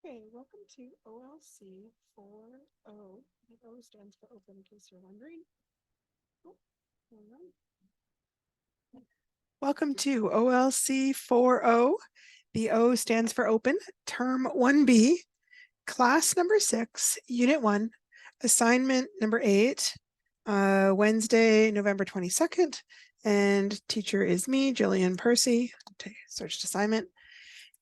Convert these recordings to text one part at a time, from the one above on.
Okay, welcome to OLC 4O. The O stands for open, in case you're wondering. Oh, welcome to OLC 4O. The O stands for open, term 1B, class number 6, unit 1, assignment number 8, Wednesday, November 22nd. And teacher is me, Jillian Percy. Searched assignment.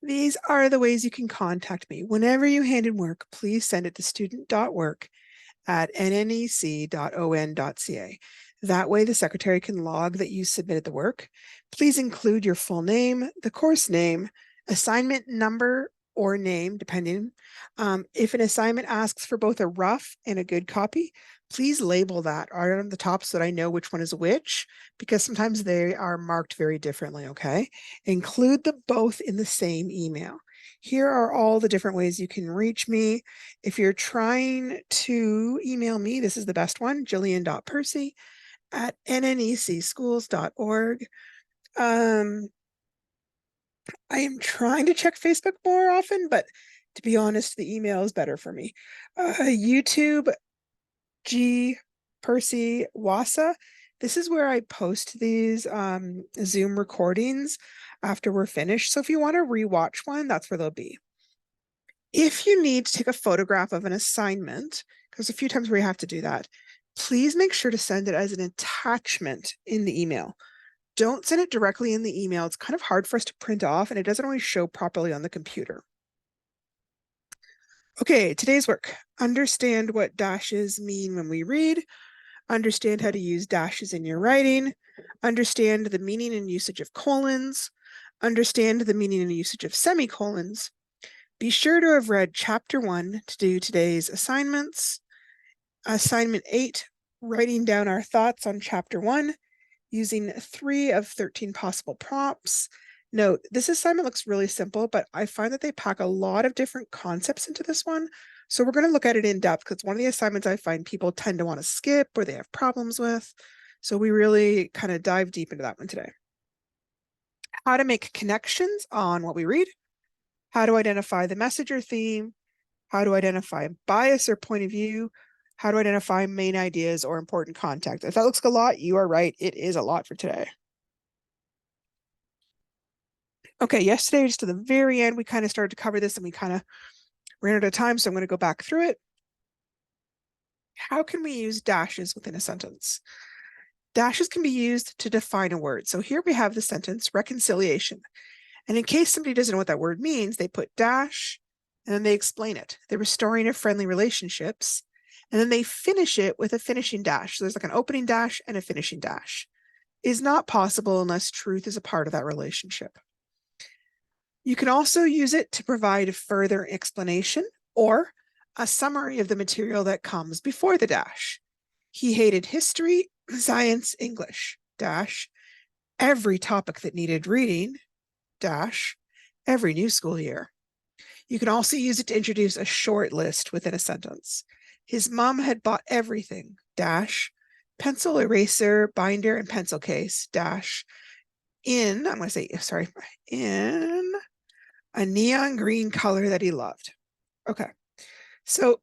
These are the ways you can contact me. Whenever you hand in work, please send it to student.work@nnec.on.ca. That way the secretary can log that you submitted the work. Please include your full name, the course name, assignment number or name, depending. If an assignment asks for both a rough and a good copy, please label that right on the top so that I know which one is which, because sometimes they are marked very differently, okay? Include them both in the same email. Here are all the different ways you can reach me. If you're trying to email me, this is the best one, jillian.percy@nnecschools.org. I am trying to check Facebook more often, but to be honest, the email is better for me. YouTube, G Percy Wasa. This is where I post these Zoom recordings after we're finished. So if you want to rewatch one, that's where they'll be. If you need to take a photograph of an assignment, because a few times we have to do that, please make sure to send it as an attachment in the email. Don't send it directly in the email. It's kind of hard for us to print off and it doesn't always show properly on the computer. Okay, today's work. Understand what dashes mean when we read. Understand how to use dashes in your writing. Understand the meaning and usage of colons. Understand the meaning and usage of semicolons. Be sure to have read chapter 1 to do today's assignments. Assignment 8, writing down our thoughts on chapter 1 using 3 of 13 possible prompts. Note, this assignment looks really simple, but I find that they pack a lot of different concepts into this one. So we're going to look at it in depth because one of the assignments I find people tend to want to skip or they have problems with. So we really kind of dive deep into that one today. How to make connections on what we read. How to identify the message or theme. How to identify bias or point of view. How to identify main ideas or important context. If that looks like a lot, you are right. It is a lot for today. Okay, yesterday, just to the very end, we kind of started to cover this and we kind of ran out of time, so I'm going to go back through it. How can we use dashes within a sentence? Dashes can be used to define a word. So here we have the sentence reconciliation. And in case somebody doesn't know what that word means, they put dash and then they explain it. The restoring of friendly relationships. And then they finish it with a finishing dash. So there's like an opening dash and a finishing dash. Is not possible unless truth is a part of that relationship. You can also use it to provide further explanation or a summary of the material that comes before the dash. He hated history, science, English, dash, every topic that needed reading, dash, every new school year. You can also use it to introduce a short list within a sentence. His mom had bought everything, dash, pencil, eraser, binder, and pencil case, dash, in a neon green color that he loved. Okay, so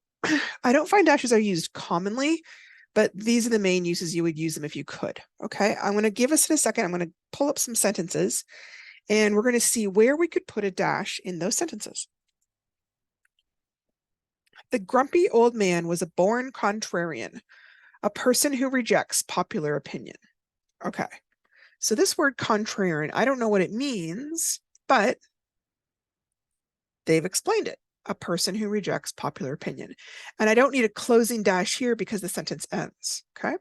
I don't find dashes are used commonly, but these are the main uses you would use them if you could. Okay, I'm going to give us in a second. I'm going to pull up some sentences and we're going to see where we could put a dash in those sentences. The grumpy old man was a born contrarian, a person who rejects popular opinion. Okay, so this word contrarian, I don't know what it means, but they've explained it. A person who rejects popular opinion. And I don't need a closing dash here because the sentence ends, okay?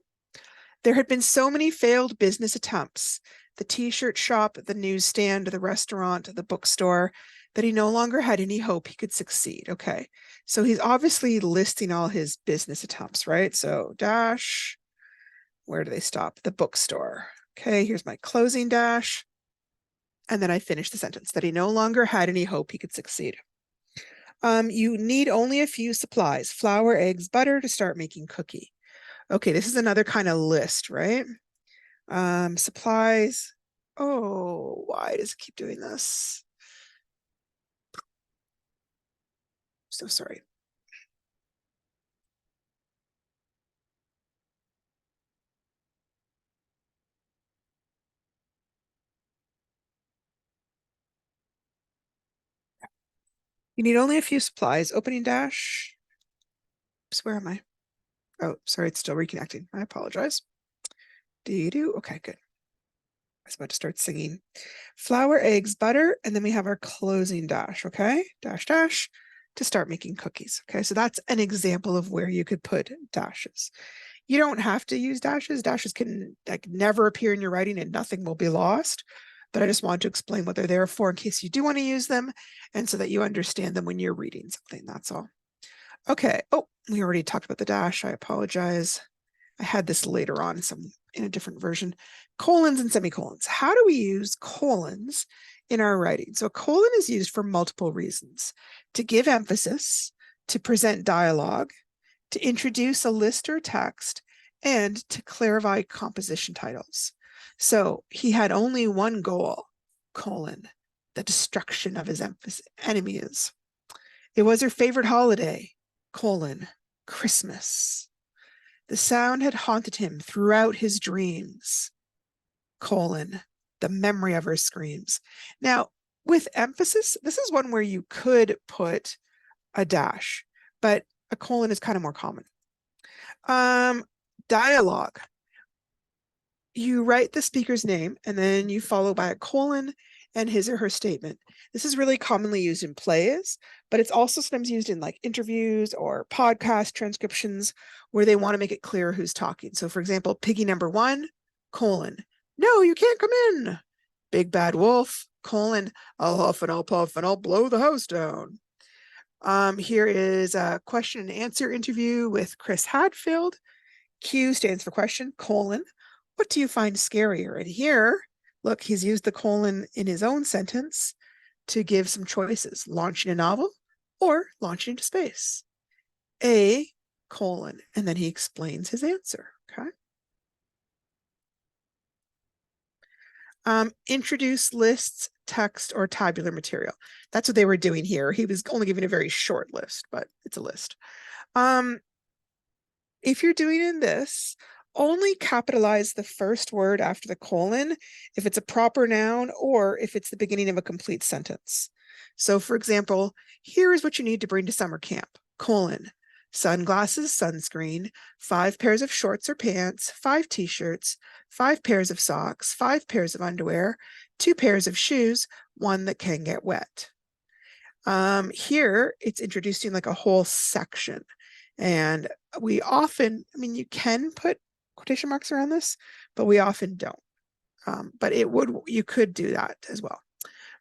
There had been so many failed business attempts, the t-shirt shop, the newsstand, the restaurant, the bookstore, that he no longer had any hope he could succeed, okay? So he's obviously listing all his business attempts, right? So dash, where do they stop? The bookstore. Okay, here's my closing dash. And then I finish the sentence, that he no longer had any hope he could succeed. You need only a few supplies, flour, eggs, butter to start making cookie. Okay, this is another kind of list, right? Supplies. Oh, why does it keep doing this? So sorry. You need only a few supplies. Opening dash. Oops, where am I? Oh, sorry, it's still reconnecting. I apologize. Do. Okay, good. I was about to start singing. Flour, eggs, butter, and then we have our closing dash, okay? Dash, dash, to start making cookies, okay? So that's an example of where you could put dashes. You don't have to use dashes. Dashes can like never appear in your writing and nothing will be lost. But I just want to explain what they're there for in case you do want to use them and so that you understand them when you're reading something, that's all. Okay, oh, we already talked about the dash. I apologize. I had this later on in a different version. Colons and semicolons. How do we use colons in our writing? So a colon is used for multiple reasons: to give emphasis, to present dialogue, to introduce a list or text, and to clarify composition titles. So he had only one goal, colon, the destruction of his enemies. It was her favorite holiday, colon, Christmas. The sound had haunted him throughout his dreams, colon, the memory of her screams. Now, with emphasis, this is one where you could put a dash, but a colon is kind of more common. Dialogue. You write the speaker's name and then you follow by a colon and his or her statement. This is really commonly used in plays, but it's also sometimes used in like interviews or podcast transcriptions where they want to make it clear who's talking. So for example, piggy number 1, colon, no, you can't come in. Big bad wolf, colon, I'll huff and I'll puff and I'll blow the house down. Here is a question and answer interview with Chris Hadfield. Q stands for question, colon, what do you find scarier? And here, look, he's used the colon in his own sentence to give some choices: launching a novel or launching into space. A, colon, and then he explains his answer, okay? Introduce lists, text, or tabular material. That's what they were doing here. He was only giving a very short list, but it's a list. If you're doing in this, only capitalize the first word after the colon if it's a proper noun or if it's the beginning of a complete sentence. So for example, here is what you need to bring to summer camp, colon, sunglasses, sunscreen, 5 pairs of shorts or pants, 5 t-shirts, 5 pairs of socks, 5 pairs of underwear, 2 pairs of shoes, 1 that can get wet. Here, it's introducing like a whole section. And we often, I mean, you can put quotation marks around this, but we often don't. But you could do that as well.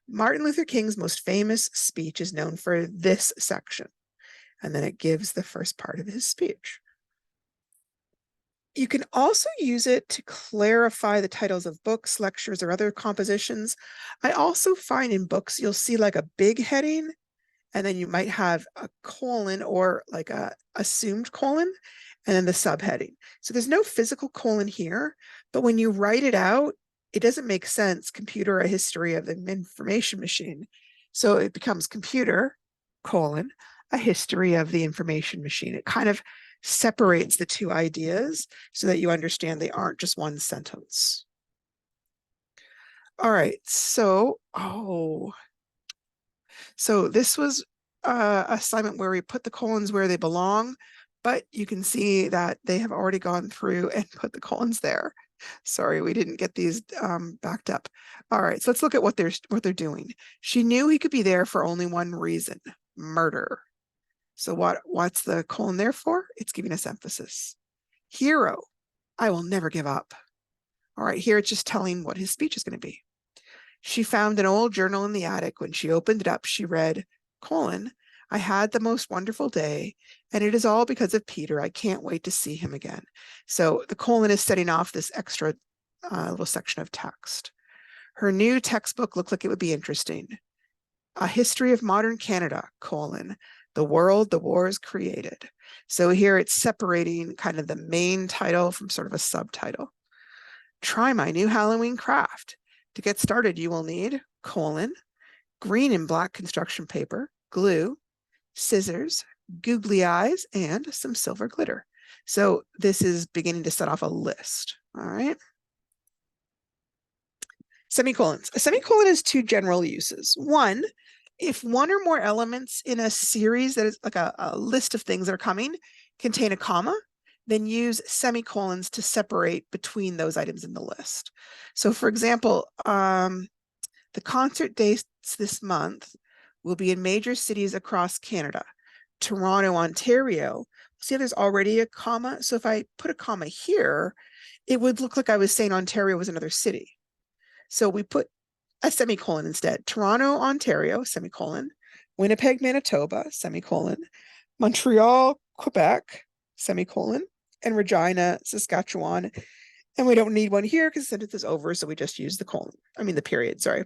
Martin Luther King's most famous speech is known for this section. And then it gives the first part of his speech. You can also use it to clarify the titles of books, lectures, or other compositions. I also find in books, you'll see like a big heading, and then you might have a colon or like a assumed colon, and then the subheading. So there's no physical colon here, but when you write it out, it doesn't make sense, computer, a history of the information machine. So it becomes computer, colon, a history of the information machine. It kind of separates the two ideas so that you understand they aren't just one sentence. All right, so, so this was an assignment where we put the colons where they belong, but you can see that they have already gone through and put the colons there. Sorry, we didn't get these backed up. All right, so let's look at what they're doing. She knew he could be there for only one reason: murder. So what's the colon there for? It's giving us emphasis. Hero, I will never give up. All right, here it's just telling what his speech is going to be. She found an old journal in the attic. When she opened it up, she read, colon, I had the most wonderful day, and it is all because of Peter. I can't wait to see him again. So the colon is setting off this extra little section of text. Her new textbook looked like it would be interesting. A History of Modern Canada, colon, the world the wars created. So here it's separating kind of the main title from sort of a subtitle. Try my new Halloween craft. To get started, you will need, colon, green and black construction paper, glue, scissors, googly eyes, and some silver glitter. So this is beginning to set off a list. All right. Semicolons. A semicolon has two general uses. One, if one or more elements in a series that is like a list of things that are coming contain a comma, then use semicolons to separate between those items in the list. So for example, the concert dates this month will be in major cities across Canada. Toronto, Ontario. See how there's already a comma? So if I put a comma here, it would look like I was saying Ontario was another city. So we put a semicolon instead. Toronto, Ontario, semicolon. Winnipeg, Manitoba, semicolon. Montreal, Quebec, semicolon. And Regina, Saskatchewan. And we don't need one here because the sentence is over, so we just use the period, sorry.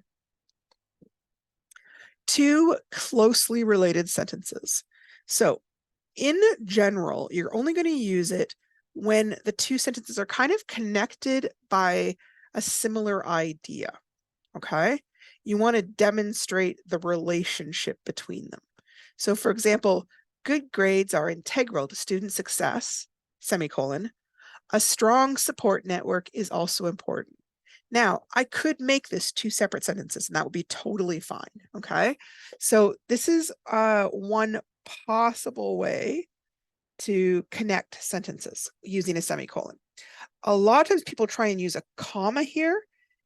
Two closely related sentences. So in general, you're only going to use it when the two sentences are kind of connected by a similar idea, okay? You want to demonstrate the relationship between them. So for example, good grades are integral to student success, semicolon. A strong support network is also important. Now, I could make this two separate sentences and that would be totally fine, okay? So this is one possible way to connect sentences using a semicolon. A lot of times people try and use a comma here,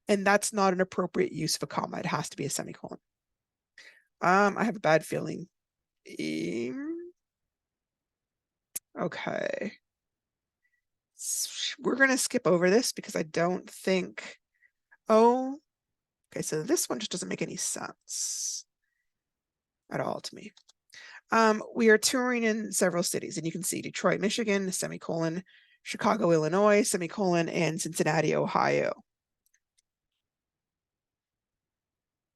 and that's not an appropriate use of a comma. It has to be a semicolon. I have a bad feeling. Okay. We're going to skip over this because I don't think, oh, okay, so this one just doesn't make any sense at all to me. We are touring in several cities, and you can see Detroit, Michigan, semicolon, Chicago, Illinois, semicolon, and Cincinnati, Ohio.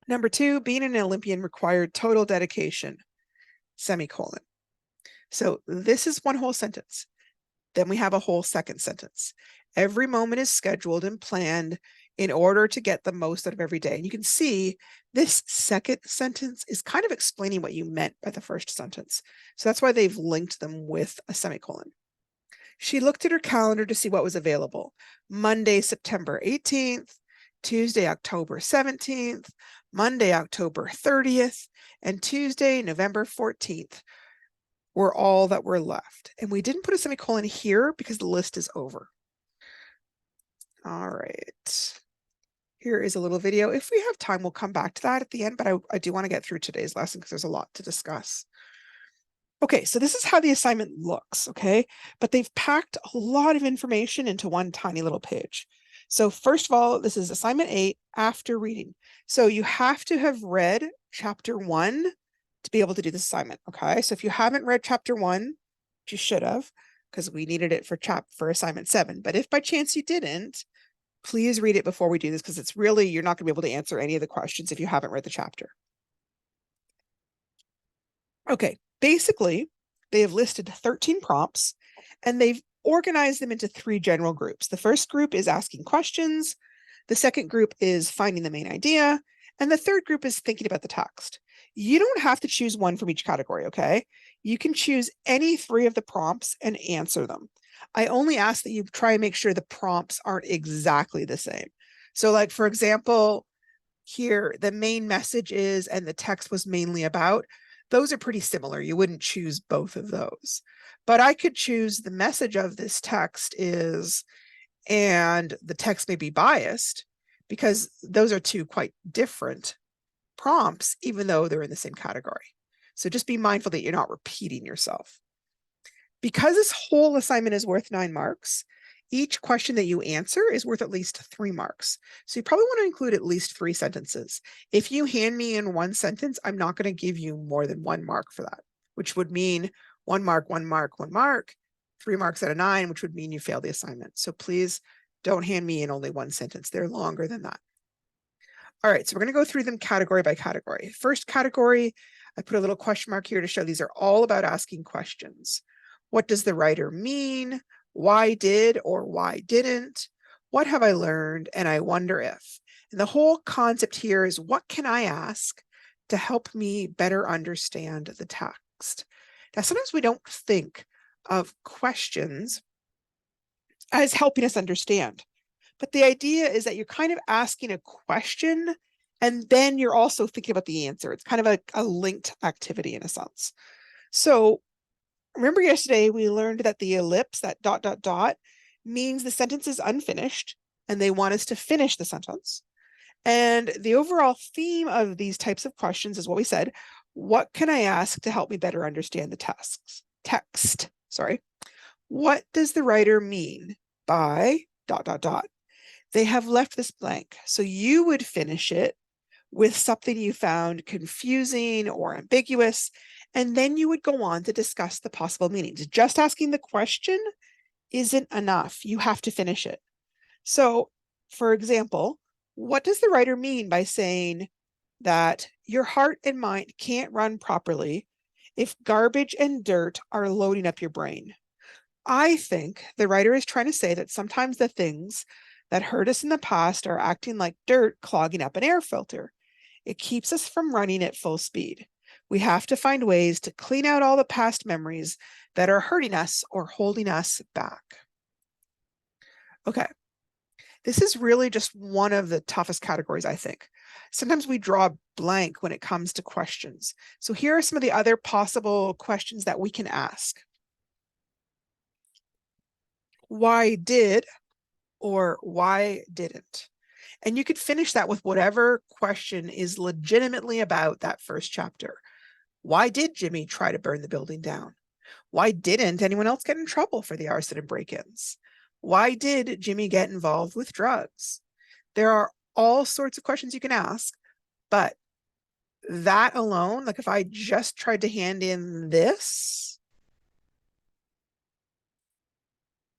Number two, being an Olympian required total dedication, semicolon. So this is one whole sentence. Then we have a whole second sentence. Every moment is scheduled and planned in order to get the most out of every day. And you can see this second sentence is kind of explaining what you meant by the first sentence. So that's why they've linked them with a semicolon. She looked at her calendar to see what was available. Monday, September 18th, Tuesday, October 17th, Monday, October 30th, and Tuesday, November 14th were all that were left. And we didn't put a semicolon here because the list is over. All right. Here is a little video. If we have time, we'll come back to that at the end, but I do want to get through today's lesson because there's a lot to discuss. Okay, so this is how the assignment looks, okay? But they've packed a lot of information into one tiny little page. So first of all, this is assignment 8 after reading. So you have to have read chapter 1 to be able to do this assignment, okay? So if you haven't read chapter 1, which you should have, because we needed it for assignment 7. But if by chance you didn't, please read it before we do this, because it's really, you're not going to be able to answer any of the questions if you haven't read the chapter. Okay, basically, they have listed 13 prompts, and they've organized them into 3 general groups. The first group is asking questions, the second group is finding the main idea, and the third group is thinking about the text. You don't have to choose one from each category, okay? You can choose any 3 of the prompts and answer them. I only ask that you try and make sure the prompts aren't exactly the same. So like, for example, here, the main message is, and the text was mainly about, those are pretty similar. You wouldn't choose both of those. But I could choose the message of this text is, and the text may be biased, because those are 2 quite different prompts, even though they're in the same category. So just be mindful that you're not repeating yourself. Because this whole assignment is worth 9 marks, each question that you answer is worth at least 3 marks. So you probably want to include at least 3 sentences. If you hand me in 1 sentence, I'm not going to give you more than 1 mark for that, which would mean 1 mark, 1 mark, 1 mark, 3 marks out of 9, which would mean you failed the assignment. So please don't hand me in only 1 sentence. They're longer than that. All right, so we're going to go through them category by category. First category, I put a little question mark here to show these are all about asking questions. What does the writer mean? Why did or why didn't? What have I learned? And I wonder if. And the whole concept here is, what can I ask to help me better understand the text. Now, sometimes we don't think of questions as helping us understand, but the idea is that you're kind of asking a question and then you're also thinking about the answer. It's kind of a linked activity in a sense. So remember yesterday we learned that the ellipse, that ... means the sentence is unfinished and they want us to finish the sentence. And the overall theme of these types of questions is what we said: what can I ask to help me better understand the text? What does the writer mean by ... They have left this blank. So you would finish it with something you found confusing or ambiguous, and then you would go on to discuss the possible meanings. Just asking the question isn't enough. You have to finish it. So, for example, what does the writer mean by saying that your heart and mind can't run properly if garbage and dirt are loading up your brain? I think the writer is trying to say that sometimes the things that hurt us in the past are acting like dirt clogging up an air filter. It keeps us from running at full speed. We have to find ways to clean out all the past memories that are hurting us or holding us back. Okay. This is really just one of the toughest categories, I think. Sometimes we draw blank when it comes to questions. So here are some of the other possible questions that we can ask. Why did, or why didn't? And you could finish that with whatever question is legitimately about that first chapter. Why did Jimmy try to burn the building down? Why didn't anyone else get in trouble for the arson and break-ins? Why did Jimmy get involved with drugs? There are all sorts of questions you can ask, but that alone, like if I just tried to hand in this,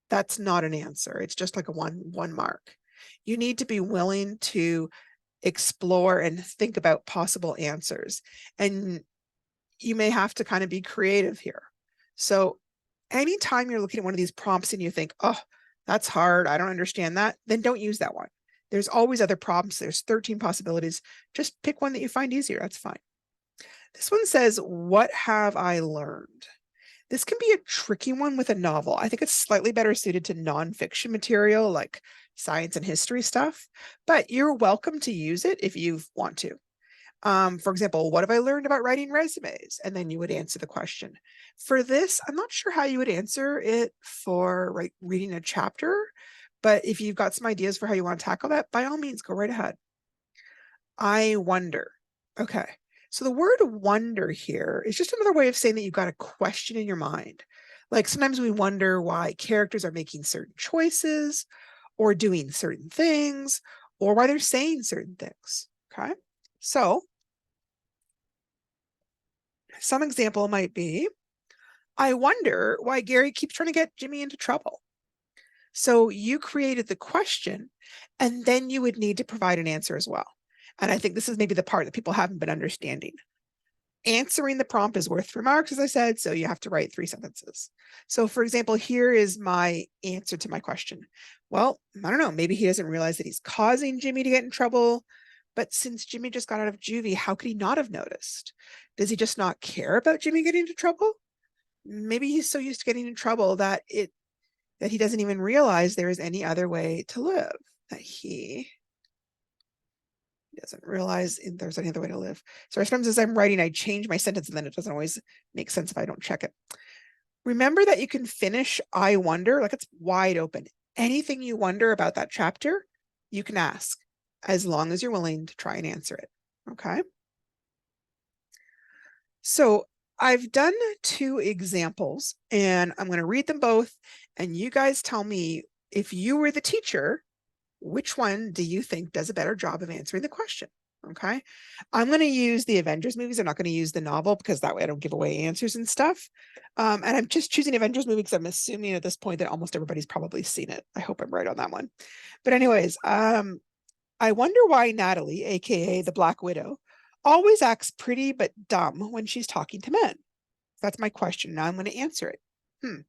that's not an answer. It's just like a one mark. You need to be willing to explore and think about possible answers. And you may have to kind of be creative here. So anytime you're looking at one of these prompts and you think, oh, that's hard, I don't understand that, then don't use that one. There's always other prompts. There's 13 possibilities. Just pick one that you find easier. That's fine. This one says, what have I learned? This can be a tricky one with a novel. I think it's slightly better suited to nonfiction material like science and history stuff, but you're welcome to use it if you want to. For example, what have I learned about writing resumes? And then you would answer the question. For this, I'm not sure how you would answer it for reading a chapter, but if you've got some ideas for how you want to tackle that, by all means, go right ahead. I wonder. Okay. So the word wonder here is just another way of saying that you've got a question in your mind. Like sometimes we wonder why characters are making certain choices or doing certain things or why they're saying certain things. Okay. So some example might be, I wonder why Gary keeps trying to get Jimmy into trouble. So you created the question and then you would need to provide an answer as well. And I think this is maybe the part that people haven't been understanding. Answering the prompt is worth 3 marks, as I said, so you have to write 3 sentences. So for example, here is my answer to my question. Well, I don't know, maybe he doesn't realize that he's causing Jimmy to get in trouble, but since Jimmy just got out of juvie, how could he not have noticed? Does he just not care about Jimmy getting into trouble? Maybe he's so used to getting in trouble that he doesn't even realize there is any other way to live, that he doesn't realize there's any other way to live. So sometimes as I'm writing, I change my sentence and then it doesn't always make sense if I don't check it. Remember that you can finish I wonder, like it's wide open. Anything you wonder about that chapter, you can ask as long as you're willing to try and answer it. Okay. So I've done 2 examples and I'm going to read them both. And you guys tell me, if you were the teacher, which one do you think does a better job of answering the question? Okay. I'm going to use the Avengers movies. I'm not going to use the novel because that way I don't give away answers and stuff. And I'm just choosing Avengers movie because I'm assuming at this point that almost everybody's probably seen it. I hope I'm right on that one. But anyways, I wonder why Natalie, aka the Black Widow, always acts pretty but dumb when she's talking to men. That's my question. Now I'm going to answer it.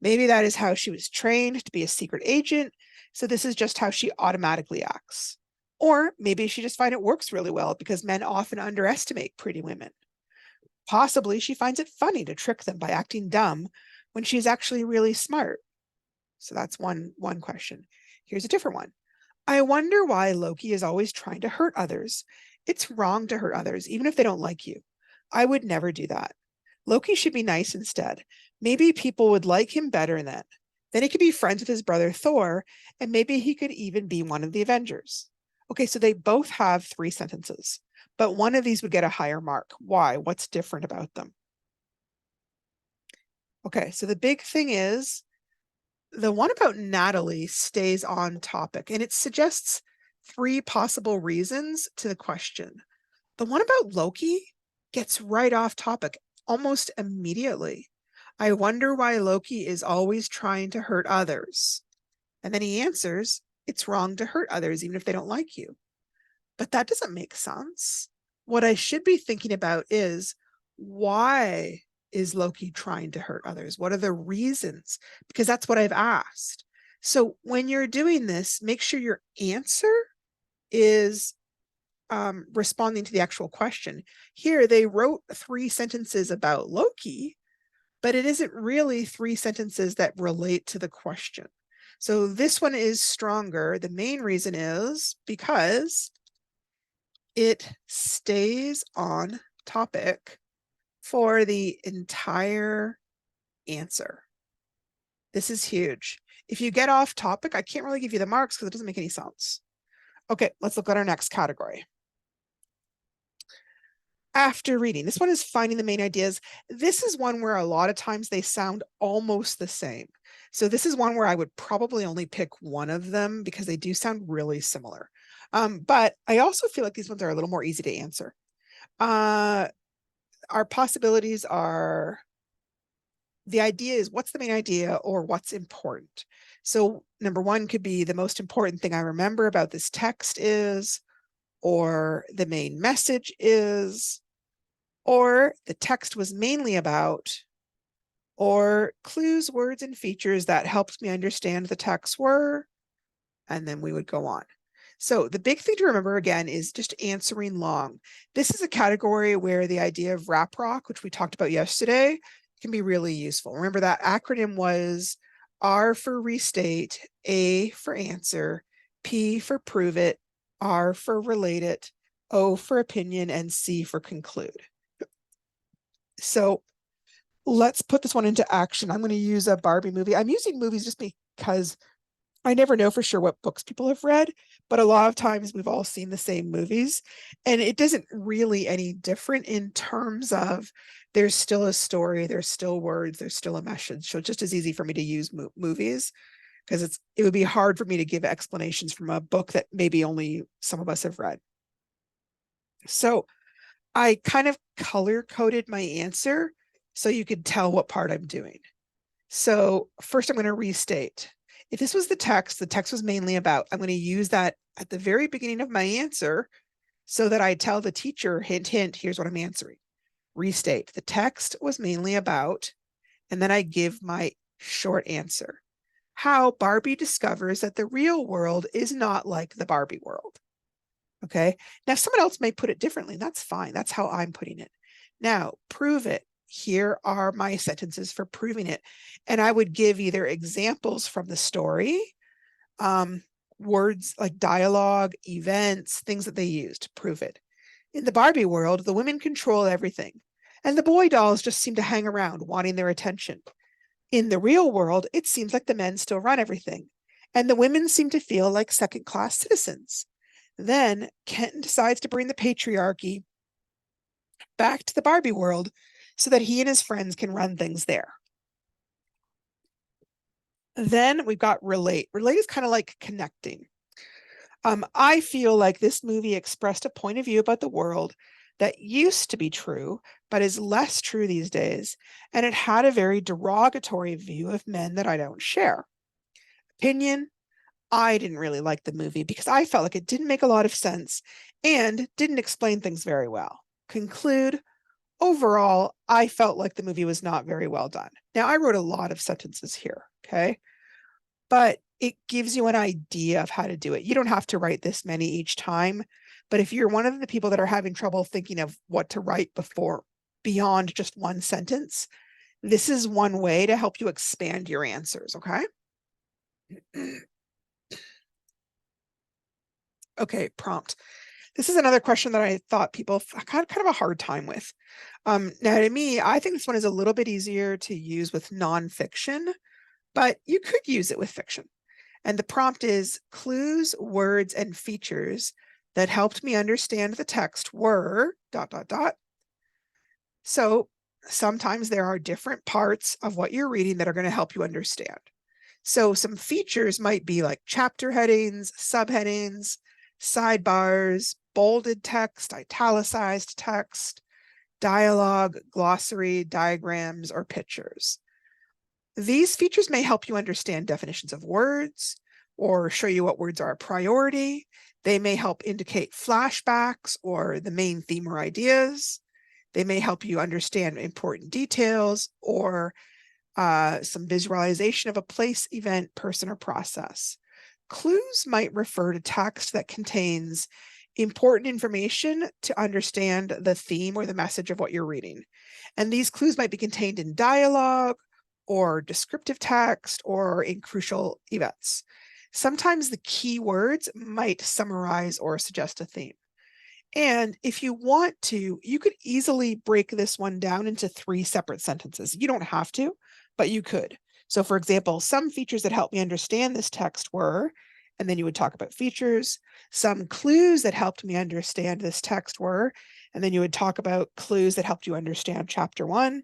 Maybe that is how she was trained to be a secret agent. So this is just how she automatically acts. Or maybe she just finds it works really well because men often underestimate pretty women. Possibly she finds it funny to trick them by acting dumb when she's actually really smart. So that's one question. Here's a different one. I wonder why Loki is always trying to hurt others. It's wrong to hurt others, even if they don't like you. I would never do that. Loki should be nice instead. Maybe people would like him better then. Then he could be friends with his brother Thor, and maybe he could even be one of the Avengers. Okay, so they both have 3 sentences, but one of these would get a higher mark. Why? What's different about them? Okay, so the big thing is the one about Natalie stays on topic, and it suggests 3 possible reasons to the question. The one about Loki gets right off topic almost immediately. I wonder why Loki is always trying to hurt others. And then he answers, it's wrong to hurt others, even if they don't like you. But that doesn't make sense. What I should be thinking about is, why is Loki trying to hurt others? What are the reasons? Because that's what I've asked. So when you're doing this, make sure your answer is responding to the actual question. Here, they wrote 3 sentences about Loki, but it isn't really 3 sentences that relate to the question. So this one is stronger. The main reason is because it stays on topic for the entire answer. This is huge. If you get off topic, I can't really give you the marks because it doesn't make any sense. Okay, let's look at our next category. After reading, this one is finding the main ideas. This is one where a lot of times they sound almost the same. So this is one where I would probably only pick one of them because they do sound really similar. But I also feel like these ones are a little more easy to answer. Our possibilities are, the idea is what's the main idea or what's important. So number 1 could be the most important thing I remember about this text is, or the main message is, or the text was mainly about, or clues, words, and features that helped me understand the text were, and then we would go on. So the big thing to remember again is just answering long. This is a category where the idea of rap rock, which we talked about yesterday, can be really useful. Remember that acronym was R for restate, A for answer, P for prove it, R for relate it, O for opinion, and C for conclude. So let's put this one into action. I'm going to use a Barbie movie. I'm using movies just because I never know for sure what books people have read, but a lot of times we've all seen the same movies, and it doesn't really any different in terms of there's still a story, there's still words, there's still a message. So it's just as easy for me to use movies because it would be hard for me to give explanations from a book that maybe only some of us have read. So I kind of color coded my answer so you could tell what part I'm doing. So first I'm going to restate. If this was the text was mainly about, I'm going to use that at the very beginning of my answer so that I tell the teacher, hint, hint, here's what I'm answering. Restate. The text was mainly about, and then I give my short answer. How Barbie discovers that the real world is not like the Barbie world. Okay. Now, someone else may put it differently. That's fine. That's how I'm putting it. Now, prove it. Here are my sentences for proving it. And I would give either examples from the story, words like dialogue, events, things that they use to prove it. In the Barbie world, the women control everything, and the boy dolls just seem to hang around wanting their attention. In the real world, it seems like the men still run everything, and the women seem to feel like second-class citizens. Then Kenton decides to bring the patriarchy back to the Barbie world so that he and his friends can run things there. Then we've got relate. Relate is kind of like connecting. I feel like this movie expressed a point of view about the world that used to be true, but is less true these days. And it had a very derogatory view of men that I don't share. Opinion, I didn't really like the movie because I felt like it didn't make a lot of sense and didn't explain things very well. Conclude, overall, I felt like the movie was not very well done. Now, I wrote a lot of sentences here, okay? But it gives you an idea of how to do it. You don't have to write this many each time, but if you're one of the people that are having trouble thinking of what to write before beyond just one sentence, this is one way to help you expand your answers, okay? Okay, prompt. This is another question that I thought people had kind of a hard time with. Now to me, I think this one is a little bit easier to use with nonfiction, but you could use it with fiction. And the prompt is, clues, words, and features that helped me understand the text were ... So sometimes there are different parts of what you're reading that are going to help you understand. So some features might be like chapter headings, subheadings, sidebars, bolded text, italicized text, dialogue, glossary, diagrams, or pictures. These features may help you understand definitions of words or show you what words are a priority. They may help indicate flashbacks or the main theme or ideas. They may help you understand important details or some visualization of a place, event, person, or process. Clues might refer to text that contains important information to understand the theme or the message of what you're reading. And these clues might be contained in dialogue or descriptive text or in crucial events. Sometimes the key words might summarize or suggest a theme. And if you want to, you could easily break this one down into 3 separate sentences. You don't have to, but you could. So for example, some features that helped me understand this text were, and then you would talk about features. Some clues that helped me understand this text were, and then you would talk about clues that helped you understand chapter 1.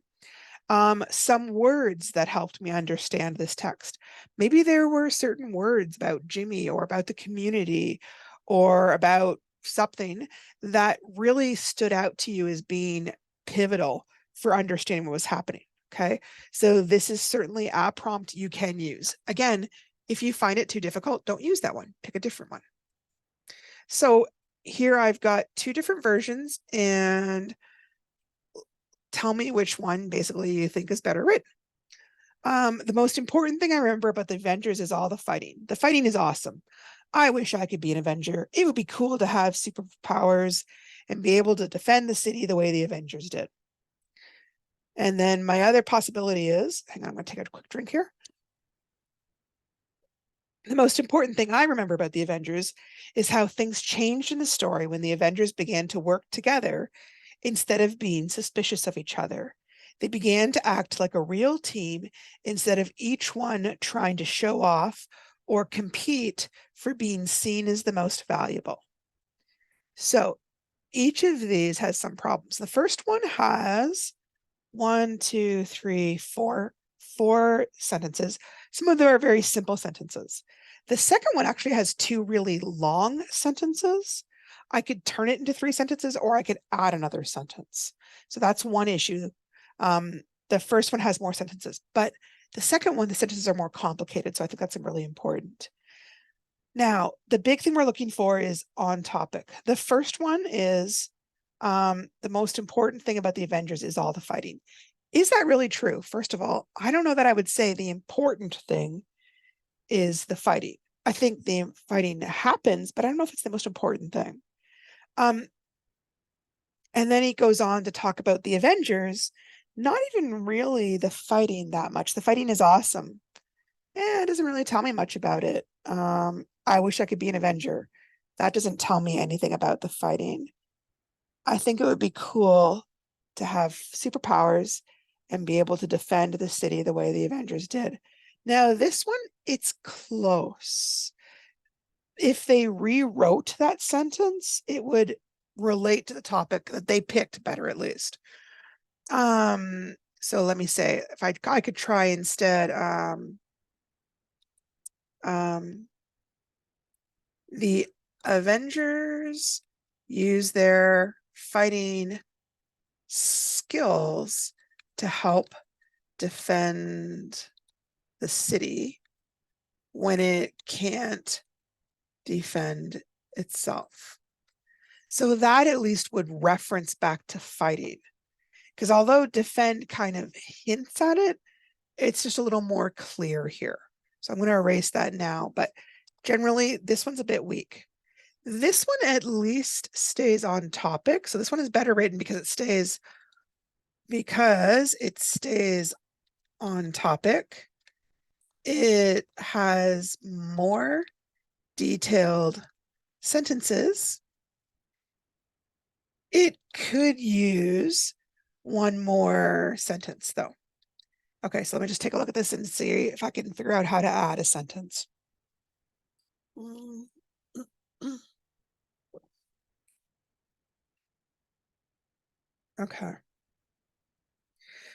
Some words that helped me understand this text. Maybe there were certain words about Jimmy or about the community or about something that really stood out to you as being pivotal for understanding what was happening. Okay, so this is certainly a prompt you can use. Again, if you find it too difficult, don't use that one. Pick a different one. So here I've got 2 different versions, and tell me which one basically you think is better written. The most important thing I remember about the Avengers is all the fighting. The fighting is awesome. I wish I could be an Avenger. It would be cool to have superpowers and be able to defend the city the way the Avengers did. And then my other possibility is, hang on, I'm going to take a quick drink here. The most important thing I remember about the Avengers is how things changed in the story when the Avengers began to work together instead of being suspicious of each other. They began to act like a real team instead of each one trying to show off or compete for being seen as the most valuable. So each of these has some problems. The first one has 1, 2, 3, 4 sentences. Some of them are very simple sentences. The second one actually has 2 really long sentences. I could turn it into 3 sentences, or I could add another sentence. So that's one issue. The first one has more sentences, but the second one, the sentences are more complicated. So I think that's really important. Now, the big thing we're looking for is on topic. The first one is the most important thing about the Avengers is all the fighting. Is that really true? First of all, I don't know that I would say the important thing is the fighting. I think the fighting happens, but I don't know if it's the most important thing. And then he goes on to talk about the Avengers, not even really the fighting that much. The fighting is awesome. It doesn't really tell me much about it. I wish I could be an Avenger. That doesn't tell me anything about the fighting. I think it would be cool to have superpowers and be able to defend the city the way the Avengers did. Now, this one, it's close. If they rewrote that sentence, it would relate to the topic that they picked better, at least. So let me say, if I could try instead, the Avengers use their fighting skills to help defend the city when it can't defend itself. So that at least would reference back to fighting. Because although defend kind of hints at it, it's just a little more clear here. So I'm going to erase that now, but generally this one's a bit weak. This one at least stays on topic. So this one is better written because it stays because it stays on topic. It has more detailed sentences. It could use one more sentence though. Okay, so let me just take a look at this and see if I can figure out how to add a sentence. Okay.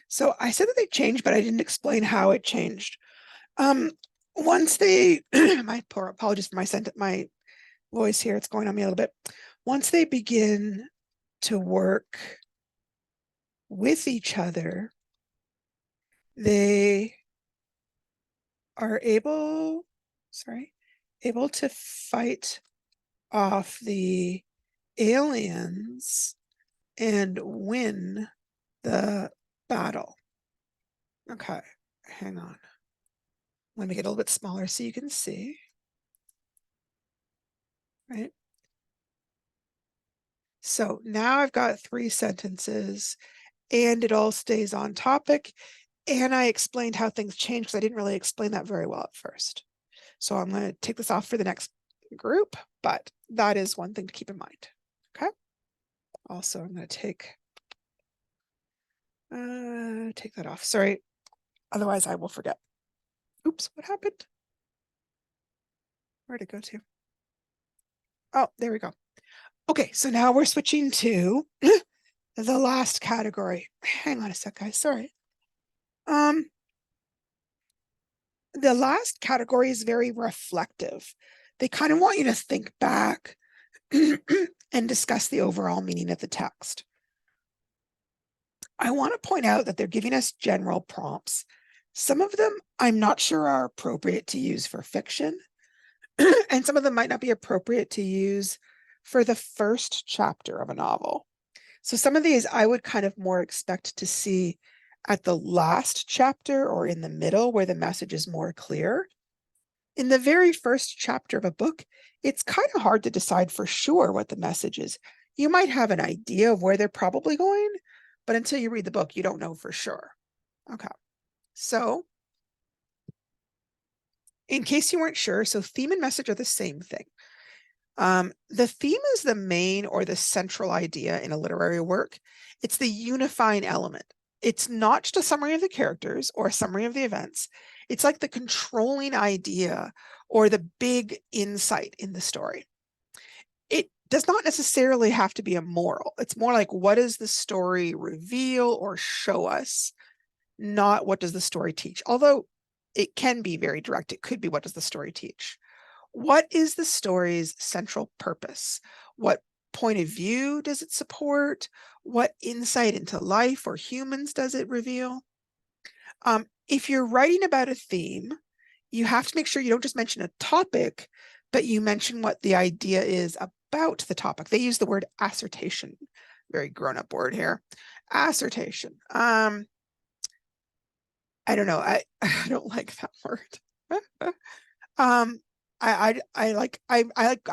So I said that they changed, but I didn't explain how it changed. Once they, my poor apologies for my voice here, it's going on me a little bit. Once they begin to work with each other, they are able to fight off the aliens and win the battle. Okay, hang on. Let me get a little bit smaller so you can see. Right. So now I've got 3 sentences and it all stays on topic. And I explained how things change because I didn't really explain that very well at first. So I'm going to take this off for the next group, but that is one thing to keep in mind. Okay. Also, I'm going to take that off. Sorry. Otherwise I will forget. Oops, what happened? Where'd it go to? Oh, there we go. Okay, so now we're switching to the last category. Hang on a sec, guys. Sorry. The last category is very reflective. They kind of want you to think back and discuss the overall meaning of the text. I want to point out that they're giving us general prompts. Some of them I'm not sure are appropriate to use for fiction, and some of them might not be appropriate to use for the first chapter of a novel. So some of these I would kind of more expect to see at the last chapter or in the middle where the message is more clear. In the very first chapter of a book, it's kind of hard to decide for sure what the message is. You might have an idea of where they're probably going, but until you read the book, you don't know for sure. Okay, so in case you weren't sure, so theme and message are the same thing. The theme is the main or the central idea in a literary work. It's the unifying element. It's not just a summary of the characters or a summary of the events. It's like the controlling idea or the big insight in the story. It does not necessarily have to be a moral. It's more like, what does the story reveal or show us, not what does the story teach? Although it can be very direct. It could be, what does the story teach? What is the story's central purpose? What point of view does it support? What insight into life or humans does it reveal? If you're writing about a theme, you have to make sure you don't just mention a topic, but you mention what the idea is about the topic. They use the word assertion, very grown-up word here. Assertion. I don't know. I don't like that word. I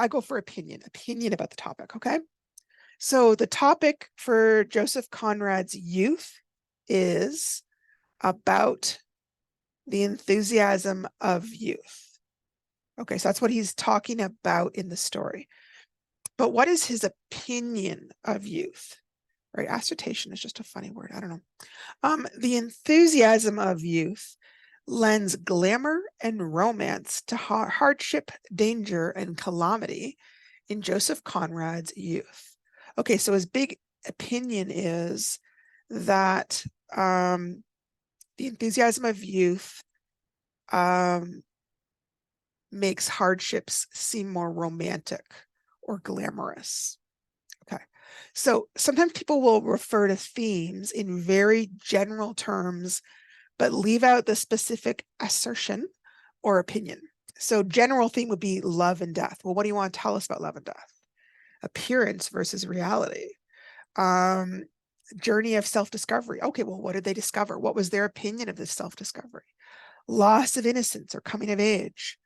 go for opinion about the topic. Okay. So the topic for Joseph Conrad's youth is about the enthusiasm of youth. Okay, so that's what he's talking about in the story. But what is his opinion of youth? Right, assertion is just a funny word. I don't know. The enthusiasm of youth lends glamour and romance to hardship, danger, and calamity in Joseph Conrad's youth. Okay, so his big opinion is that the enthusiasm of youth makes hardships seem more romantic or glamorous. Okay, so sometimes people will refer to themes in very general terms, but leave out the specific assertion or opinion. So general theme would be love and death. Well, what do you want to tell us about love and death? Appearance versus reality. Journey of self-discovery. Okay, well, what did they discover? What was their opinion of this self-discovery? Loss of innocence or coming of age.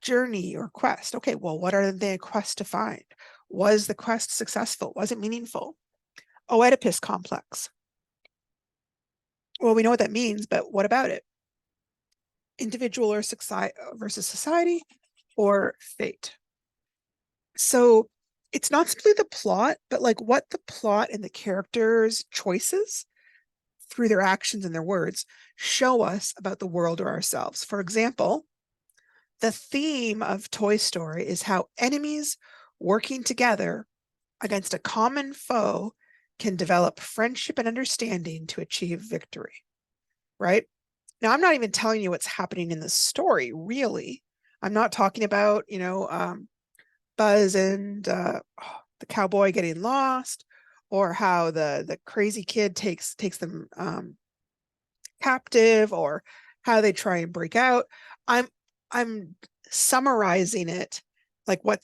Journey or quest. Okay, well, what are they a quest to find? Was the quest successful? Was it meaningful? Oedipus complex. Well, we know what that means, but what about it? Individual or versus society, or fate? So it's not simply the plot, but like what the plot and the characters' choices through their actions and their words show us about the world or ourselves. For example, the theme of Toy Story is how enemies working together against a common foe can develop friendship and understanding to achieve victory, right? Now, I'm not even telling you what's happening in the story, really. I'm not talking about, Buzz and the cowboy getting lost, or how the crazy kid takes them captive, or how they try and break out. I'm summarizing it, like what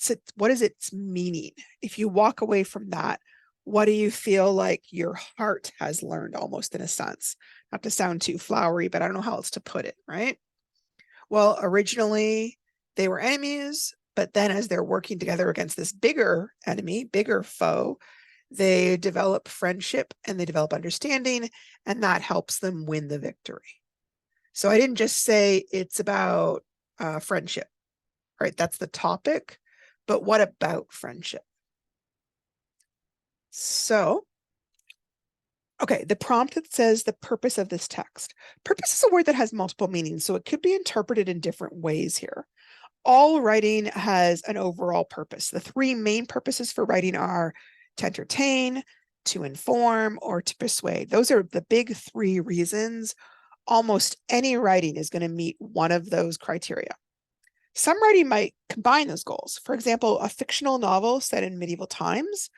is its meaning? If you walk away from that, what do you feel like your heart has learned, almost in a sense? Not to sound too flowery, but I don't know how else to put it, right? Well, originally they were enemies, but then as they're working together against this bigger enemy, bigger foe, they develop friendship and they develop understanding, and that helps them win the victory. So I didn't just say it's about friendship, right? That's the topic, but what about friendship? So, okay, the prompt that says the purpose of this text. Purpose is a word that has multiple meanings, so it could be interpreted in different ways here. All writing has an overall purpose. The three main purposes for writing are to entertain, to inform, or to persuade. Those are the big three reasons almost any writing is going to meet one of those criteria. Some writing might combine those goals. For example, a fictional novel set in medieval times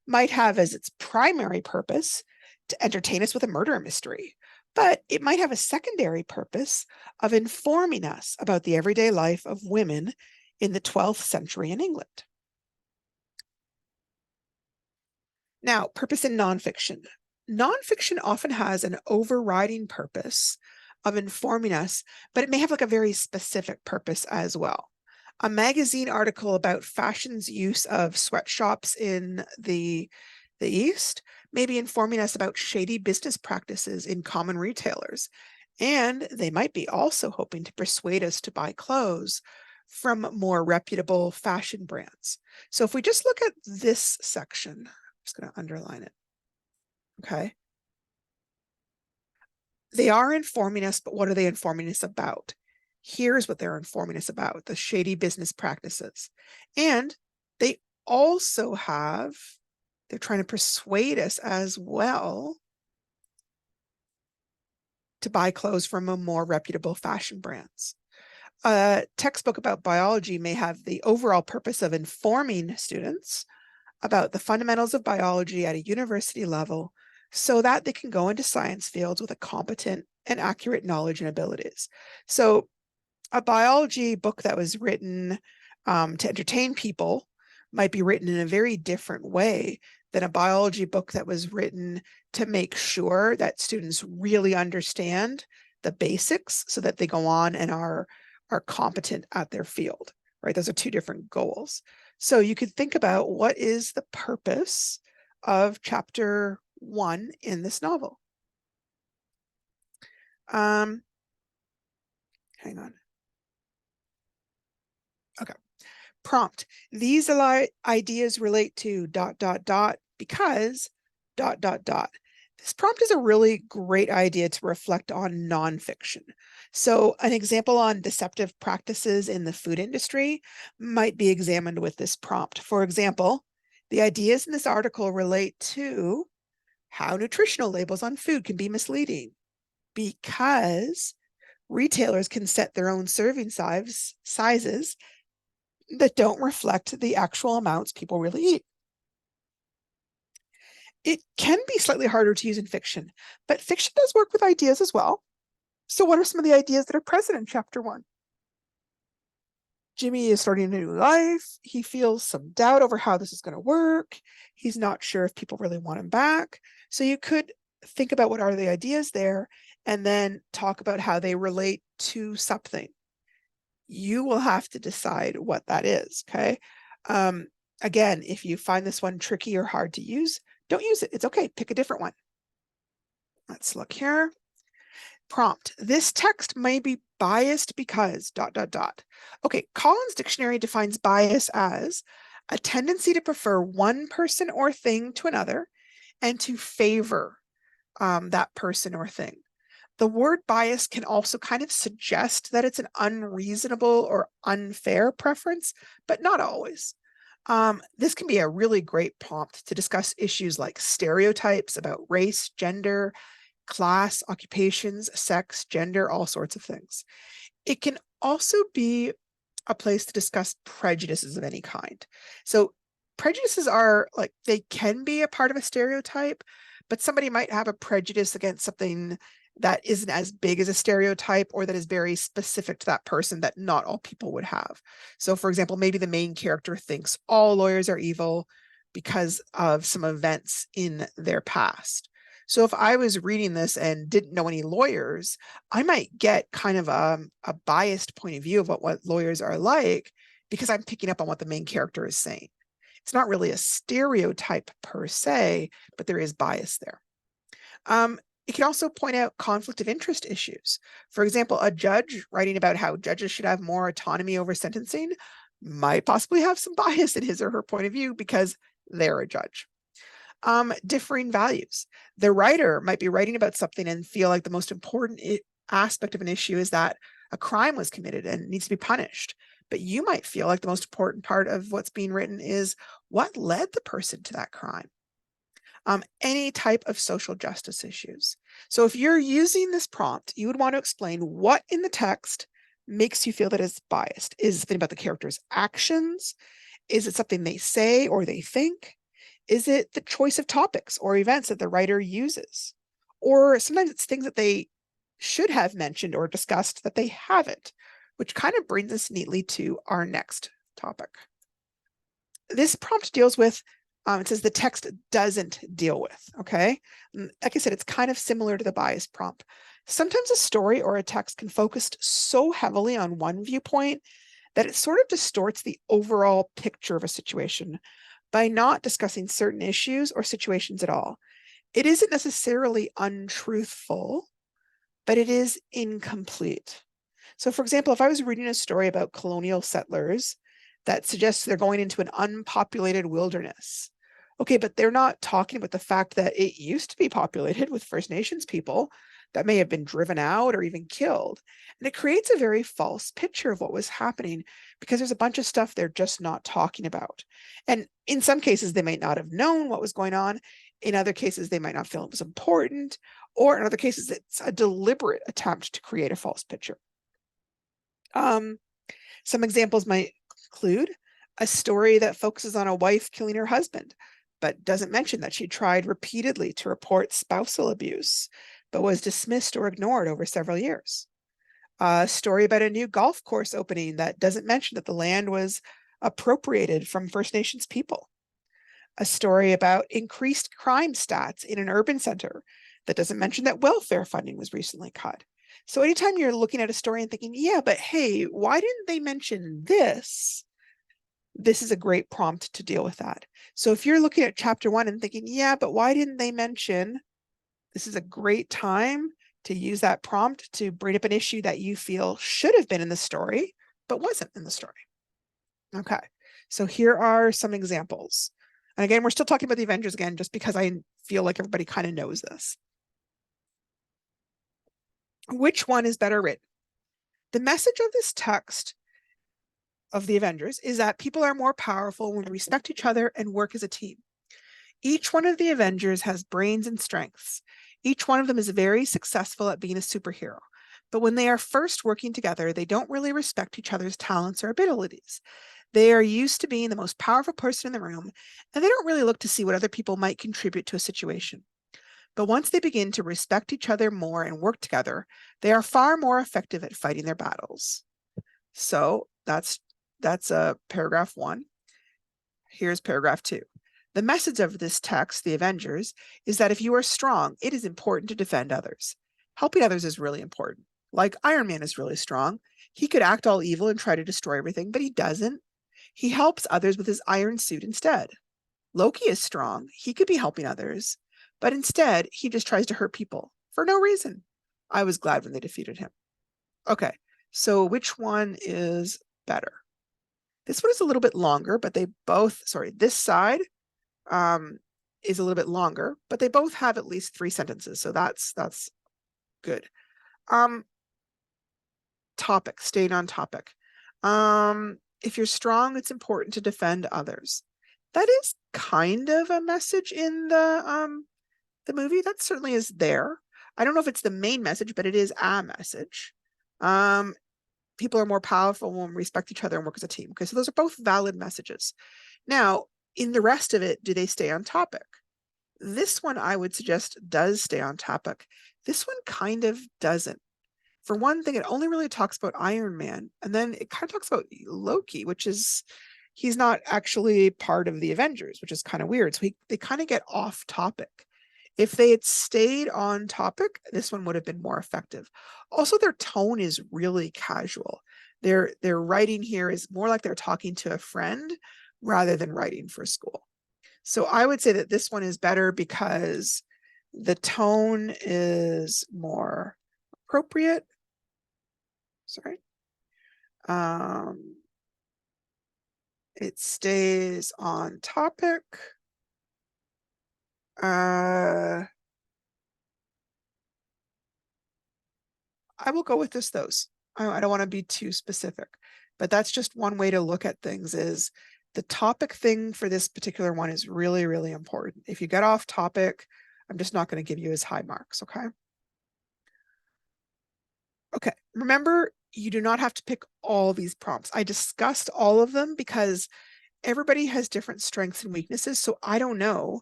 might have as its primary purpose to entertain us with a murder mystery, but it might have a secondary purpose of informing us about the everyday life of women in the 12th century in England. Now, purpose in nonfiction. Nonfiction often has an overriding purpose of informing us, but it may have like a very specific purpose as well. A magazine article about fashion's use of sweatshops in the East may be informing us about shady business practices in common retailers. And they might be also hoping to persuade us to buy clothes from more reputable fashion brands. So if we just look at this section, I'm just going to underline it. Okay. They are informing us, but what are they informing us about? Here's what they're informing us about: the shady business practices. And they also they're trying to persuade us as well to buy clothes from a more reputable fashion brands. A textbook about biology may have the overall purpose of informing students about the fundamentals of biology at a university level so that they can go into science fields with a competent and accurate knowledge and abilities. So a biology book that was written to entertain people might be written in a very different way than a biology book that was written to make sure that students really understand the basics so that they go on and are competent at their field, right? Those are two different goals. So you could think about, what is the purpose of chapter 1 in this novel? Hang on. Okay. Prompt. These ideas relate to ... because ... This prompt is a really great idea to reflect on nonfiction. So an example on deceptive practices in the food industry might be examined with this prompt. For example, the ideas in this article relate to how nutritional labels on food can be misleading because retailers can set their own serving sizes that don't reflect the actual amounts people really eat. It can be slightly harder to use in fiction, but fiction does work with ideas as well. So what are some of the ideas that are present in chapter 1? Jimmy is starting a new life. He feels some doubt over how this is going to work. He's not sure if people really want him back. So you could think about what are the ideas there and then talk about how they relate to something. You will have to decide what that is, okay? Again, if you find this one tricky or hard to use, don't use it. It's okay. Pick a different one. Let's look here. Prompt. This text may be biased because ... Okay, Collins Dictionary defines bias as a tendency to prefer one person or thing to another and to favor that person or thing. The word bias can also kind of suggest that it's an unreasonable or unfair preference, but not always. This can be a really great prompt to discuss issues like stereotypes about race, gender, class, occupations, sex, gender, all sorts of things. It can also be a place to discuss prejudices of any kind. So prejudices are like, they can be a part of a stereotype, but somebody might have a prejudice against something that isn't as big as a stereotype or that is very specific to that person that not all people would have. So for example, maybe the main character thinks all lawyers are evil because of some events in their past. So if I was reading this and didn't know any lawyers, I might get kind of a biased point of view of what lawyers are like because I'm picking up on what the main character is saying. It's not really a stereotype per se, but there is bias there. It can also point out conflict of interest issues. For example, a judge writing about how judges should have more autonomy over sentencing might possibly have some bias in his or her point of view because they're a judge. Differing values. The writer might be writing about something and feel like the most important aspect of an issue is that a crime was committed and needs to be punished. But you might feel like the most important part of what's being written is what led the person to that crime. Any type of social justice issues. So if you're using this prompt, you would want to explain what in the text makes you feel that it's biased. Is it something about the character's actions? Is it something they say or they think? Is it the choice of topics or events that the writer uses? Or sometimes it's things that they should have mentioned or discussed that they haven't, which kind of brings us neatly to our next topic. This prompt deals with, it says the text doesn't deal with, okay? Like I said, it's kind of similar to the bias prompt. Sometimes a story or a text can focus so heavily on one viewpoint that it sort of distorts the overall picture of a situation by not discussing certain issues or situations at all. It isn't necessarily untruthful, but it is incomplete. So for example, if I was reading a story about colonial settlers that suggests they're going into an unpopulated wilderness, okay, but they're not talking about the fact that it used to be populated with First Nations people that may have been driven out or even killed. And it creates a very false picture of what was happening because there's a bunch of stuff they're just not talking about. And in some cases, they might not have known what was going on. In other cases, they might not feel it was important. Or in other cases, it's a deliberate attempt to create a false picture. Some examples might include a story that focuses on a wife killing her husband, but doesn't mention that she tried repeatedly to report spousal abuse, but was dismissed or ignored over several years. A story about a new golf course opening that doesn't mention that the land was appropriated from First Nations people. A story about increased crime stats in an urban center that doesn't mention that welfare funding was recently cut. So anytime you're looking at a story and thinking, yeah, but hey, why didn't they mention this? This is a great prompt to deal with that. So if you're looking at chapter 1 and thinking, yeah, but why didn't they mention, this is a great time to use that prompt to bring up an issue that you feel should have been in the story, but wasn't in the story. Okay, so here are some examples. And again, we're still talking about the Avengers again, just because I feel like everybody kind of knows this. Which one is better written? The message of this text of the Avengers is that people are more powerful when we respect each other and work as a team. Each one of the Avengers has brains and strengths. Each one of them is very successful at being a superhero. But when they are first working together, they don't really respect each other's talents or abilities. They are used to being the most powerful person in the room, and they don't really look to see what other people might contribute to a situation. But once they begin to respect each other more and work together, they are far more effective at fighting their battles. So that's paragraph 1. Here's paragraph 2. The message of this text, the Avengers, is that if you are strong, it is important to defend others. Helping others is really important. Like Iron Man is really strong. He could act all evil and try to destroy everything, but he doesn't. He helps others with his iron suit instead. Loki is strong. He could be helping others, but instead he just tries to hurt people for no reason. I was glad when they defeated him. Okay, so which one is better? This one is a little bit longer, but they both, this side is a little bit longer, but they both have at least 3 sentences. So that's good. Topic, staying on topic. If you're strong, it's important to defend others. That is kind of a message in the movie. That certainly is there. I don't know if it's the main message, but it is a message. People are more powerful when we respect each other and work as a team. Okay, so those are both valid messages. Now, in the rest of it, do they stay on topic? This one, I would suggest, does stay on topic. This one kind of doesn't. For one thing, it only really talks about Iron Man, and then it kind of talks about Loki, which is, he's not actually part of the Avengers, which is kind of weird. So they kind of get off topic. If they had stayed on topic, this one would have been more effective. Also, their tone is really casual. Their writing here is more like they're talking to a friend rather than writing for school. So I would say that this one is better because the tone is more appropriate. It stays on topic. I will go with those. I don't want to be too specific, but that's just one way to look at things. Is the topic thing for this particular one is really, really important. If you get off topic, I'm just not going to give you as high marks. Okay, remember, you do not have to pick all these prompts. I discussed all of them because everybody has different strengths and weaknesses. So I don't know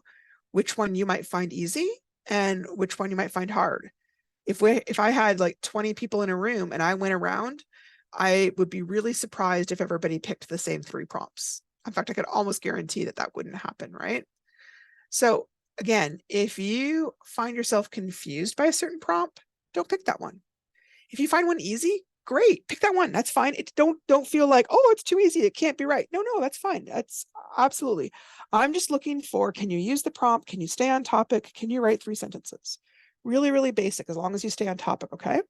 which one you might find easy and which one you might find hard. If I had like 20 people in a room and I went around, I would be really surprised if everybody picked the same 3 prompts. In fact, I could almost guarantee that wouldn't happen, right? So again, if you find yourself confused by a certain prompt, don't pick that one. If you find one easy, great, pick that one. That's fine. Don't feel like, oh, it's too easy, it can't be right. No, that's fine. That's absolutely. I'm just looking for, can you use the prompt? Can you stay on topic? Can you write 3 sentences? Really, really basic, as long as you stay on topic, okay?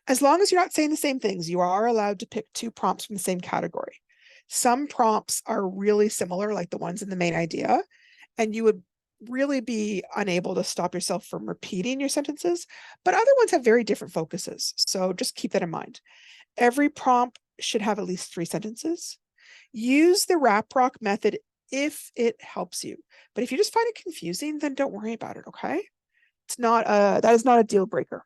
As long as you're not saying the same things, you are allowed to pick 2 prompts from the same category. Some prompts are really similar, like the ones in the main idea, and you would really be unable to stop yourself from repeating your sentences, but other ones have very different focuses. So just keep that in mind. Every prompt should have at least 3 sentences. Use the RAPROC method if it helps you. But if you just find it confusing, then don't worry about it, okay? That is not a deal breaker.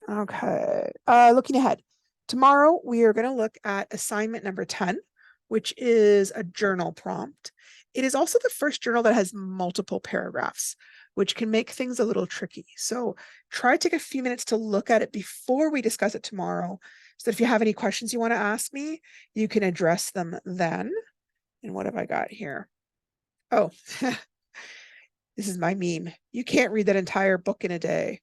Okay, looking ahead. Tomorrow, we are going to look at assignment number 10, which is a journal prompt. It is also the first journal that has multiple paragraphs, which can make things a little tricky. So try to take a few minutes to look at it before we discuss it tomorrow, so that if you have any questions you want to ask me, you can address them then. And what have I got here? Oh, this is my meme. You can't read that entire book in a day.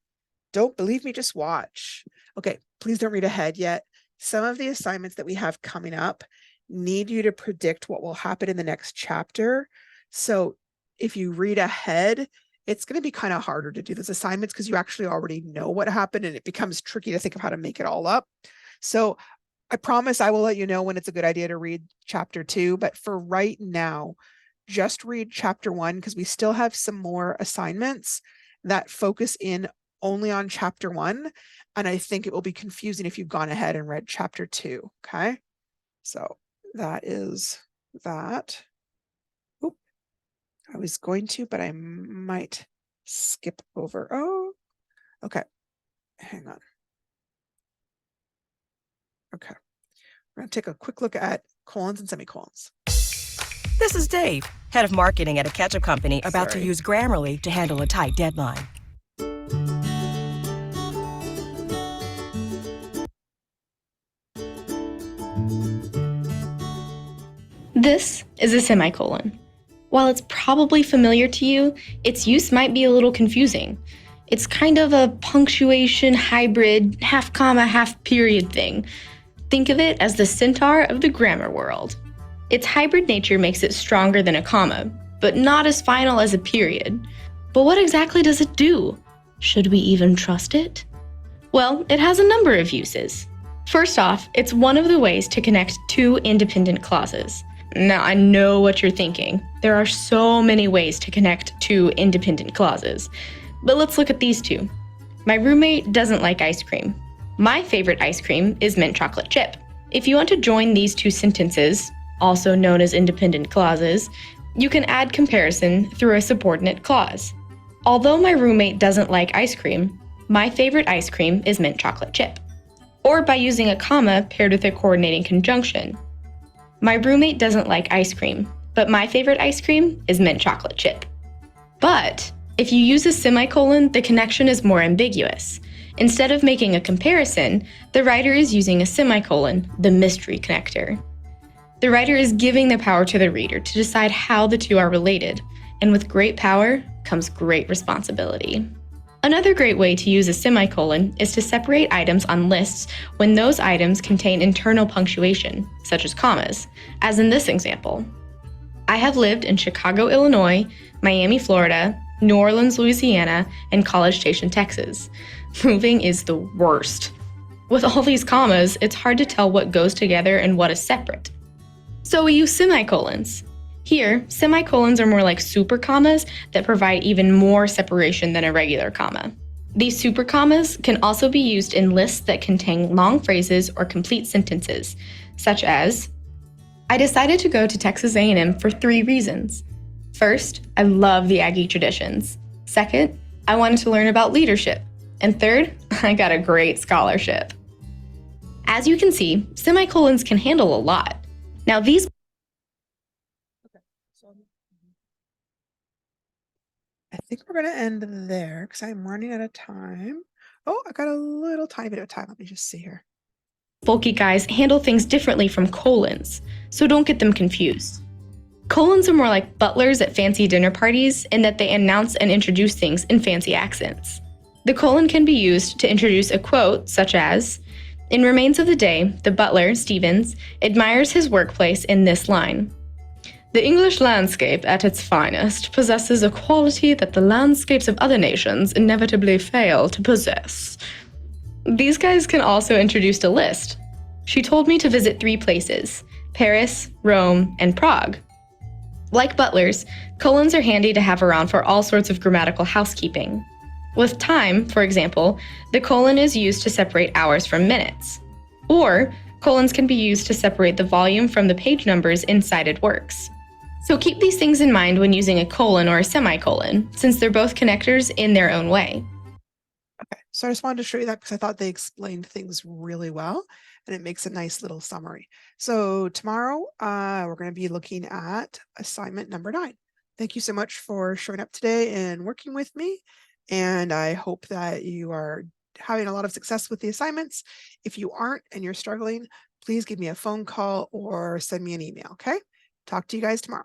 Don't believe me, just watch. Okay, please don't read ahead yet. Some of the assignments that we have coming up need you to predict what will happen in the next chapter. So if you read ahead, it's going to be kind of harder to do those assignments because you actually already know what happened and it becomes tricky to think of how to make it all up. So I promise I will let you know when it's a good idea to read chapter 2, but for right now, just read chapter 1 because we still have some more assignments that focus in only on chapter 1. And I think it will be confusing if you've gone ahead and read chapter 2. Okay. So that is that. Oop. I was going to, but I might skip over. Oh, okay. Hang on. Okay. We're going to take a quick look at colons and semicolons. This is Dave, head of marketing at a ketchup company about to use Grammarly to handle a tight deadline. This is a semicolon. While it's probably familiar to you, its use might be a little confusing. It's kind of a punctuation hybrid, half comma, half period thing. Think of it as the centaur of the grammar world. Its hybrid nature makes it stronger than a comma, but not as final as a period. But what exactly does it do? Should we even trust it? Well, it has a number of uses. First off, it's one of the ways to connect two independent clauses. Now, I know what you're thinking. There are so many ways to connect two independent clauses. But let's look at these two. My roommate doesn't like ice cream. My favorite ice cream is mint chocolate chip. If you want to join these two sentences, also known as independent clauses, you can add comparison through a subordinate clause. Although my roommate doesn't like ice cream, my favorite ice cream is mint chocolate chip. Or by using a comma paired with a coordinating conjunction. My roommate doesn't like ice cream, but my favorite ice cream is mint chocolate chip. But if you use a semicolon, the connection is more ambiguous. Instead of making a comparison, the writer is using a semicolon, the mystery connector. The writer is giving the power to the reader to decide how the two are related, and with great power comes great responsibility. Another great way to use a semicolon is to separate items on lists when those items contain internal punctuation, such as commas, as in this example. I have lived in Chicago, Illinois, Miami, Florida, New Orleans, Louisiana, and College Station, Texas. Moving is the worst. With all these commas, it's hard to tell what goes together and what is separate. So we use semicolons. Here, semicolons are more like super commas that provide even more separation than a regular comma. These super commas can also be used in lists that contain long phrases or complete sentences, such as, I decided to go to Texas A&M for 3 reasons. First, I love the Aggie traditions. Second, I wanted to learn about leadership. And third, I got a great scholarship. As you can see, semicolons can handle a lot. Now these I think we're going to end there because I'm running out of time. Oh, I got a little tiny bit of time. Let me just see here. bulky guys handle things differently from colons, so don't get them confused. Colons are more like butlers at fancy dinner parties in that they announce and introduce things in fancy accents. The colon can be used to introduce a quote such as, in Remains of the Day, the butler, Stevens, admires his workplace in this line. The English landscape at its finest possesses a quality that the landscapes of other nations inevitably fail to possess. These guys can also introduce a list. She told me to visit 3 places, Paris, Rome, and Prague. Like butlers, colons are handy to have around for all sorts of grammatical housekeeping. With time, for example, the colon is used to separate hours from minutes. Or, colons can be used to separate the volume from the page numbers in cited works. So keep these things in mind when using a colon or a semicolon, since they're both connectors in their own way. Okay, so I just wanted to show you that because I thought they explained things really well, and it makes a nice little summary. So tomorrow, we're going to be looking at assignment number 9. Thank you so much for showing up today and working with me. And I hope that you are having a lot of success with the assignments. If you aren't and you're struggling, please give me a phone call or send me an email, okay? Talk to you guys tomorrow.